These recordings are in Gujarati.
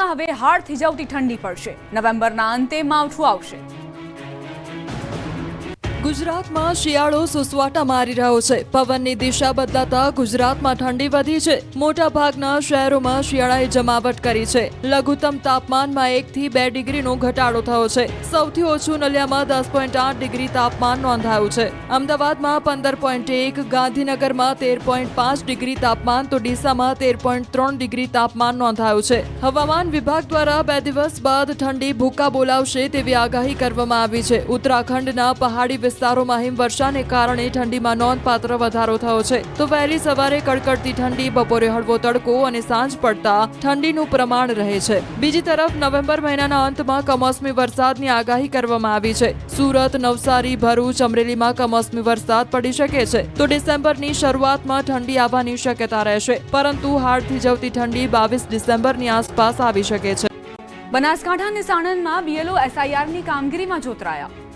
બારડોલીમાં હવે હાડ થીજાવતી ઠંડી પડશે। નવેમ્બરના અંતે માવઠું આવશે। ગુજરાતમાં શિયાળો સુસવાટા મારી રહ્યો છે। પવનની દિશા બદલાતા ગુજરાતમાં ઠંડી વધી છે। મોટાભાગના શહેરોમાં શિયાળાએ જમાવટ કરી છે। લઘુત્તમ તાપમાનમાં 1 થી 2 ડિગ્રીનો ઘટાડો થયો છે। સૌથી ઓછું નલિયામાં 10.8 ડિગ્રી તાપમાન નોંધાયું છે। અમદાવાદમાં 15.1, ગાંધીનગરમાં 13.5 ડિગ્રી તાપમાન તો ડીસામાં 13.3 ડિગ્રી તાપમાન નોંધાયું છે। હવામાન વિભાગ દ્વારા 2 દિવસ બાદ ઠંડી ભૂકા બોલાવશે તેવી આગાહી કરવામાં આવી છે। ઉત્તરાખંડના પહાડી વિસ્તારોમાં હિમવર્ષાને કારણે ઠંડીમાં નોંધપાત્ર વધારો થયો છે। તો વહેલી સવારે કડકડતી ઠંડી, બપોરે હળવો તડકો અને સાંજ પડતા ઠંડીનું પ્રમાણ રહે છે। બીજી તરફ નવેમ્બર મહિનાના અંતમાં કમોસમી વરસાદની આગાહી કરવામાં આવી છે। સુરત, નવસારી, ભરૂચ, અમરેલીમાં કમોસમી વરસાદ પડી શકે છે। તો ડિસેમ્બરની શરૂઆતમાં ઠંડી આવવાની શક્યતા રહેશે, પરંતુ હાડ થીજવતી ઠંડી 22 ડિસેમ્બરની આસપાસ આવી શકે છે। બનાસકાંઠા અને સાણંદમાં બીએલઓ એસઆઈઆરની કામગીરીમાં જોતરાયા।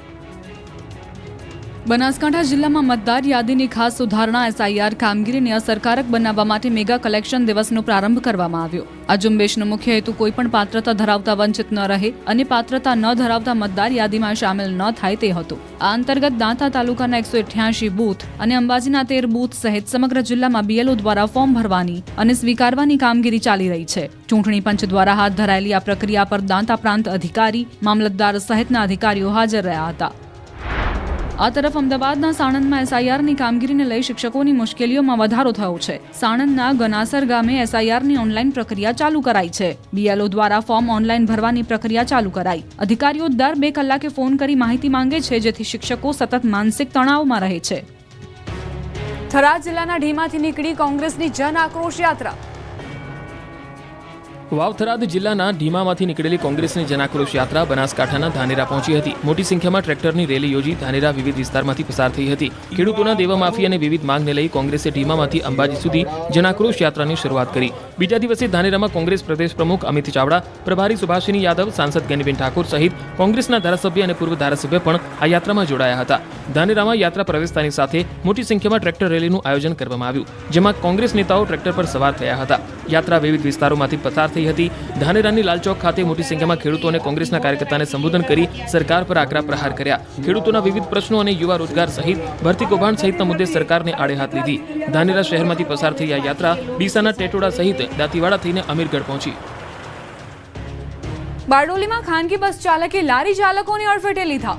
બનાસકાંઠા જિલ્લામાં મતદાર યાદીની ખાસ સુધારણા એસઆઈઆર કામગીરીને અસરકારક બનાવવા માટે મેગા કલેક્શન દિવસનો પ્રારંભ કરવામાં આવ્યો। આ ઝુંબેશનો મુખ્ય હેતુ કોઈપણ પાત્રતા ધરાવતા વંચિત ન રહે અને પાત્રતા ન ધરાવતા મતદાર યાદીમાં સામેલ ન થાય તે હતો। આ અંતર્ગત દાંતા તાલુકાના 188 બૂથ અને અંબાજીના 13 બૂથ સહિત સમગ્ર જિલ્લામાં બીએલઓ દ્વારા ફોર્મ ભરવાની અને સ્વીકારવાની કામગીરી ચાલી રહી છે। ચૂંટણી પંચ દ્વારા હાથ ધરાયેલી આ પ્રક્રિયા પર દાંતા પ્રાંત અધિકારી, મામલતદાર સહિતના અધિકારીઓ હાજર રહ્યા હતા। આ તરફ અમદાવાદના સાણંદમાં એસઆઈઆરની કામગીરીને લઈ શિક્ષકોની મુશ્કેલીઓમાં વધારો થયો છે। સાણંદના ગનાસર ગામે એસઆઈઆરની ઓનલાઈન પ્રક્રિયા ચાલુ કરાઈ છે। બીએલઓ દ્વારા ફોર્મ ઓનલાઈન ભરવાની પ્રક્રિયા ચાલુ કરાઈ। અધિકારીઓ દર 2 કલાકે ફોન કરી માહિતી માંગે છે, જેથી શિક્ષકો સતત માનસિક તણાવમાં રહે છે। થરાદ જિલ્લાના ઢીમાથી નીકળી કોંગ્રેસની જન આક્રોશ યાત્રા। વાવ-થરાદ જિલ્લાના ઢીમામાંથી નીકળેલી કોંગ્રેસની જનાક્રોશ યાત્રા બનાસકાંઠાના ધાનેરા પહોંચી હતી। મોટી સંખ્યામાં ટ્રેક્ટરની રેલી યોજી ધાનેરા વિવિધ વિસ્તારમાંથી પસાર થઈ હતી। ખેડૂતોના દેવા માફી અને વિવિધ માંગને લઈ કોંગ્રેસે ઢીમામાંથી અંબાજી સુધી જનાક્રોશ યાત્રાની શરૂઆત કરી। બીજા દિવસે ધાનેરામાં કોંગ્રેસ પ્રદેશ પ્રમુખ અમિત ચાવડા, પ્રભારી સુભાષિની યાદવ, સાંસદ ગેનીબેન ઠાકોર સહિત કોંગ્રેસના ધારાસભ્ય અને પૂર્વ ધારાસભ્ય પણ આ યાત્રામાં જોડાયા હતા। ધાનેરામાં યાત્રા પ્રવેશતાની સાથે મોટી સંખ્યામાં ટ્રેક્ટર રેલીનું આયોજન કરવામાં આવ્યું, જેમાં કોંગ્રેસ નેતાઓ ટ્રેક્ટર પર સવાર થયા હતા। યાત્રા વિવિધ વિસ્તારોમાંથી પસાર થઈ હતી। ધાનેરાની લાલચોક ખાતે મોટી સંખ્યામાં ખેડૂતો અને કોંગ્રેસના કાર્યકર્તાને સંબોધન કરી સરકાર પર આકરા પ્રહાર કર્યા। ખેડૂતોના વિવિધ પ્રશ્નો અને યુવા રોજગાર સહિત ભરતી કૌભાંડ સહિતના મુદ્દે સરકારને આડે હાથ લીધી। ધાનેરા શહેરમાંથી પસાર થઈ આ યાત્રા ડીસાના ટેટોડા સહિત દાંતીવાડા થઈને અમીરગઢ પહોંચી। બારડોલીમાં ખાનગી બસ ચાલકે લારી ચાલકોને અડફેટે લીધા।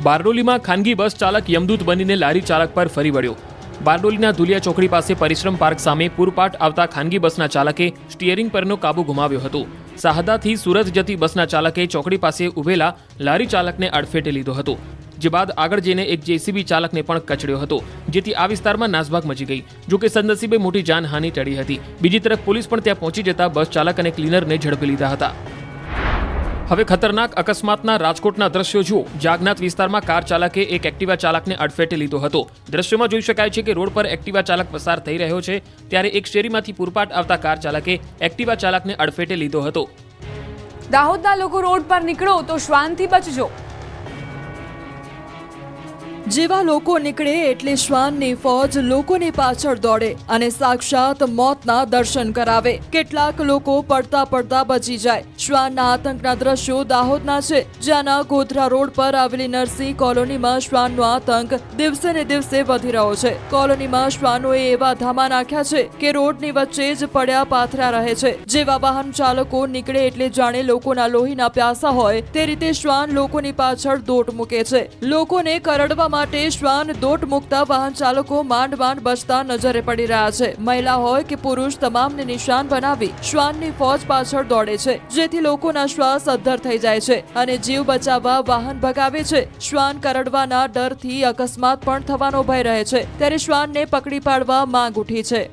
બારડોલીમાં ખાનગી બસ ચાલક યમદૂત બનીને લારી ચાલક પર ફરી વળ્યો। બારડોલીના ધુલિયા ચોકડી પાસે પરિશ્રમ પાર્ક સામે પૂરપાટ આવતા ખાનગી બસના ચાલકે સ્ટીયરિંગ પરનો કાબુ ગુમાવ્યો હતો। શાહદાથી સુરત જતી બસના ચાલકે ચોકડી પાસે ઉભેલા લારી ચાલકને અડફેટે લીધો હતો, જે બાદ આગળ જઈને એક જેસીબી ચાલકને પણ કચડ્યો હતો, જેથી આ વિસ્તારમાં નાસભાગ મચી ગઈ। જોકે સદનસીબે મોટી જાનહાનિ ટળી હતી। બીજી તરફ પોલીસ પણ ત્યાં પહોંચી જતા બસ ચાલક અને ક્લીનરને ઝડપી લીધા હતા। હવે ખતરનાક અકસ્માતના રાજકોટના દ્રશ્યો જુઓ। જાગનાથ વિસ્તારમાં કાર ચાલકે એક એક્ટિવા ચાલકને અડફેટે લીધો હતો। દ્રશ્યોમાં જોઈ શકાય છે કે રોડ પર એક્ટિવા ચાલક પસાર થઈ રહ્યો છે, ત્યારે એક શેરીમાંથી પૂરપાટ આવતા કાર ચાલકે એક્ટિવા ચાલકને અડફેટે લીધો હતો। દાહોદના લોકો રોડ પર નીકળો તો શ્વાનથી બચજો। જેવા લોકો નીકળે એટલે શ્વાનની ફોજ લોકોની પાછળ દોડે અને સાક્ષાત મોતના દર્શન કરાવે। કેટલાક લોકો પડતા પડતા બચી જાય। શ્વાનના આતંકના દ્રશ્યો દાહોદના છે, જ્યાંના ગોધરા રોડ પર આવેલી નરસિંહ કોલોનીમાં શ્વાનનો આતંક દિવસે ને દિવસે વધી રહ્યો છે। કોલોનીમાં શ્વાનોએ એવા ધામા નાખ્યા છે કે રોડની વચ્ચે જ પડ્યા પાથર્યા રહે છે। જેવા વાહન ચાલકો નીકળે એટલે જાણે લોકોના લોહીના પ્યાસા હોય તે રીતે શ્વાન લોકોની પાછળ દોટ મૂકે છે। લોકોને કરડવા માટે શ્વાન દોટ મુકતા વાહન ચાલકો માંડ માંડ બચતા નજરે પડી રહ્યા છે। મહિલા હોય કે પુરુષ, તમામને નિશાન બનાવી શ્વાનની ફોજ પાછળ દોડે છે, જેથી લોકોના શ્વાસ અદ્ધર થઈ જાય છે અને જીવ બચાવવા વાહન ભગાવે છે। શ્વાન કરડવાના ડરથી અકસ્માત પણ થવાનો ભય રહે છે, ત્યારે શ્વાનને પકડી પાડવા માંગ ઉઠી છે।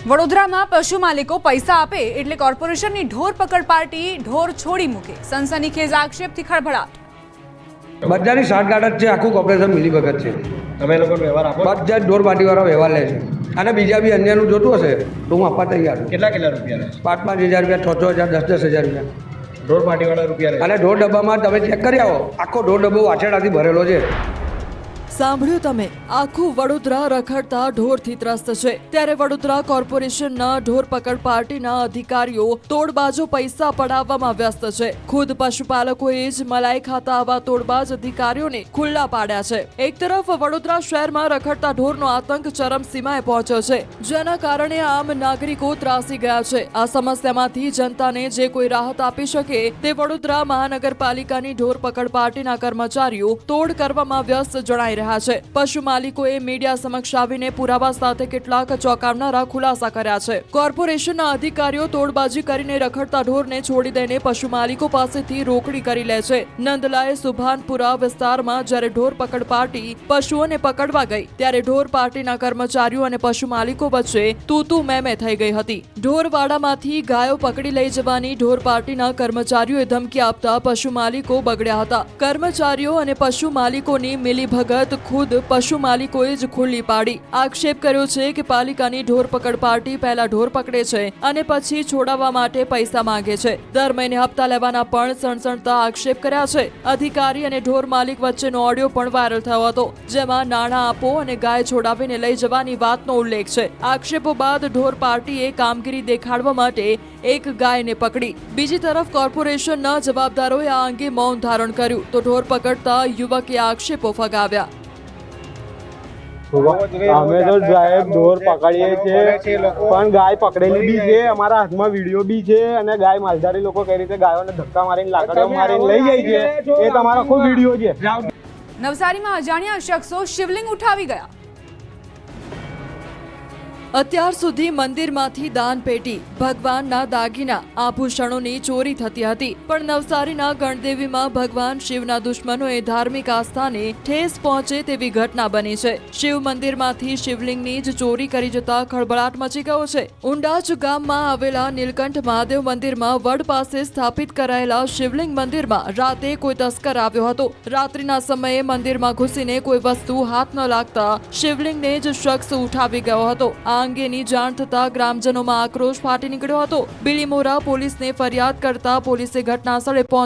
વડોદરામાં પશુ માલિકો પૈસા આપે એટલે કોર્પોરેશનની ઢોર પકડ પાર્ટી ઢોર છોડી મૂકે। સનસનીખેજ આક્ષેપથી ખળભળાટ। બધાની સાઠગાંઠ જ છે, આખું કોર્પોરેશન મિલીભગત છે। તમે લોકો વ્યવહાર આપો? બધા જ ઢોર પાર્ટીવાળા વ્યવહાર લે છે, અને બીજા બી અન્યનું જોતું હશે તો હું આપવા તૈયાર છું। કેટલા રૂપિયા લે? 5,000 રૂપિયા, 6,000, 10,000 રૂપિયા ઢોર પાર્ટીવાળા રૂપિયા લે। અને ઢોર ડબ્બામાં તમે ચેક કરી આવો, આખો ઢોર ડબ્બો વાછરડાથી ભરેલો છે। સાંભળ્યું તમે, આખું વડોદરા રખડતા ઢોરથી ત્રસ્ત છે. ત્યારે વડોદરા કોર્પોરેશનના ઢોર પકડ પાર્ટીના અધિકારીઓ તોડબાજો પૈસા પડાવવામાં વ્યસ્ત છે. ખુદ પશુપાલકોએ જ મલાઈ ખાતા આવા તોડબાજ અધિકારીઓને ખુલ્લા પાડ્યા છે. એક તરફ વડોદરા શહેરમાં રખડતા ઢોરનો આતંક ચરમસીમાએ પહોંચ્યો છે, જેના કારણે આમ નાગરિકો ત્રાસી ગયા છે. આ સમસ્યામાંથી જનતાને જે કોઈ રાહત આપી શકે તે વડોદરા મહાનગરપાલિકાની ઢોર પકડ પાર્ટીના કર્મચારીઓ તોડ કરવામાં વ્યસ્ત જણાઈ રહ્યા છે. પશુ માલિકોએ મીડિયા સમક્ષ આવીને પુરાવા સાથે કેટલાક ચોંકાવનારા ખુલાસા કર્યા છે. કોર્પોરેશનના અધિકારીઓ તોડબાજી કરીને રખડતા ઢોરને છોડી દઈને પશુ માલિકો પાસેથી રોકડી કરી લે છે. નંદલાએ સુભાનપુરા વિસ્તારમાં જ્યારે ઢોર પકડ પાર્ટી પશુઓને પકડવા ગઈ ત્યારે ઢોર પાર્ટીના કર્મચારીઓ અને પશુ માલિકો વચ્ચે તૂતુ મેમે થઈ ગઈ હતી. ઢોરવાડામાંથી ગાયો પકડી લઈ જવાની ઢોર પાર્ટીના કર્મચારીઓએ ધમકી આપતા પશુ માલિકો બગડ્યા હતા. કર્મચારીઓ અને પશુ માલિકોની મિલીભગત ખુદ પશુ માલિકોએ જ ખુલ્લી પાડી. આક્ષેપ કર્યો છે કે પાલિકાની ઢોર પકડ પાર્ટી પહેલા ઢોર પકડે છે અને પછી છોડાવવા માટે પૈસા માંગે છે. દર મહિને હપ્તા લેવાના પણ સણસણતા આક્ષેપ કર્યા છે. અધિકારી અને ઢોર માલિક વચ્ચેનો ઓડિયો પણ વાયરલ થયો હતો, જેમાં નાણાં આપો અને ગાય છોડાવીને લઈ જવાની વાતનો ઉલ્લેખ છે. આક્ષેપો બાદ ઢોર પાર્ટીએ કામગીરી દેખાડવા માટે એક ગાયને પકડી. બીજી તરફ કોર્પોરેશનના જવાબદારોએ આ અંગે મૌન ધારણ કર્યું તો ઢોર પકડતા યુવકે આક્ષેપો ફગાવ્યા. અમે તો સાહેબ ઢોર પકડીએ છીએ, પણ ગાય પકડેલી બી છે, અમારા હાથમાં વિડીયો બી છે, અને ગાય માલધારી લોકો કઈ રીતે ગાયોને ધક્કા મારીને લાકડીઓ મારીને લઈ જાય છે એ તમારો આખો વિડીયો છે. નવસારીમાં અજાણ્યા શખ્સો શિવલિંગ ઉઠાવી ગયા. અત્યાર સુધી મંદિરમાંથી દાન પેટી, ભગવાનના દાગીના, આભૂષણોની ચોરી થતી હતી, પણ નવસારીના ગણદેવીમાં ભગવાન શિવના દુશ્મનોએ ધાર્મિક આસ્થાને ઠેસ પહોંચે તેવી ઘટના બની છે. શિવ મંદિરમાંથી શિવલિંગની જ ચોરી કરી જતા ખળભળાટ મચી ગયો છે. ઉંડાચ ગામમાં આવેલા નીલકંઠ મહાદેવ મંદિરમાં વડ પાસે સ્થાપિત કરાયેલા શિવલિંગ મંદિરમાં રાતે કોઈ તસ્કર આવ્યો હતો. રાત્રિના સમયે મંદિરમાં ઘૂસીને કોઈ વસ્તુ હાથ ન લાગતા શિવલિંગને જ શખ્સ ઉઠાવી ગયો હતો. આ અંગેની જાણ થતા ગ્રામજનોમાં આક્રોશ ફાટી નીકળ્યો હતો. બીલીમોરા પોલીસને ફરિયાદ કરતા પોલીસે ઘટના સ્થળે પહોંચી